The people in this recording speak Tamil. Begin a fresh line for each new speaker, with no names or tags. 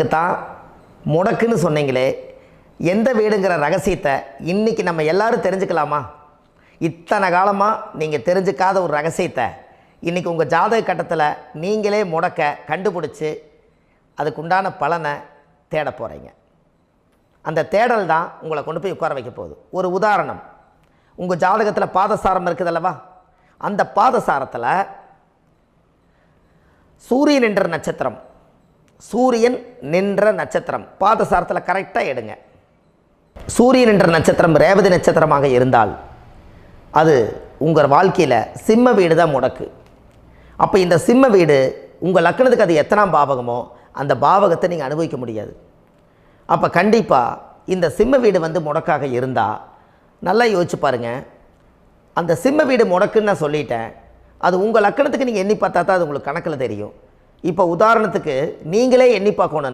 உதாரணத்துக்கு தான் முடக்குன்னு சொன்னீங்களே, எந்த வீடுங்கிற ரகசியத்தை இன்றைக்கி நம்ம எல்லோரும் தெரிஞ்சுக்கலாமா? இத்தனை காலமாக நீங்கள் தெரிஞ்சுக்காத ஒரு ரகசியத்தை இன்றைக்கி உங்கள் ஜாதக கட்டத்தில் நீங்களே முடக்க கண்டுபிடிச்சி அதுக்குண்டான பலனை தேட போகிறீங்க. அந்த தேடல் தான் உங்களை கொண்டு போய் உட்கார வைக்க போகுது. ஒரு உதாரணம், உங்கள் ஜாதகத்தில் பாதசாரம் இருக்குது அல்லவா? அந்த பாதசாரத்தில் சூரியன் என்ற நட்சத்திரம், சூரியன் நின்ற நட்சத்திரம் பாதசாரத்தில் கரெக்டாக எடுங்க. சூரியன் என்ற நட்சத்திரம் ரேவதி நட்சத்திரமாக இருந்தால் அது உங்கள் வாழ்க்கையில் சிம்ம வீடு தான் முடக்கு. அப்போ இந்த சிம்ம வீடு உங்கள் லக்னத்துக்கு அது எத்தனாம் பாவகமோ அந்த பாவகத்தை நீங்கள் அனுபவிக்க முடியாது. அப்போ கண்டிப்பாக இந்த சிம்ம வீடு முடக்காக இருந்தால் நல்லா யோசிச்சு பாருங்கள். அந்த சிம்ம வீடு முடக்குன்னு நான் சொல்லிட்டேன், அது உங்கள் லக்னத்துக்கு நீங்கள் எண்ணி பார்த்தா தான் அது உங்களுக்கு கணக்கில் தெரியும். இப்போ உதாரணத்துக்கு நீங்களே எண்ணி பார்க்கணும்.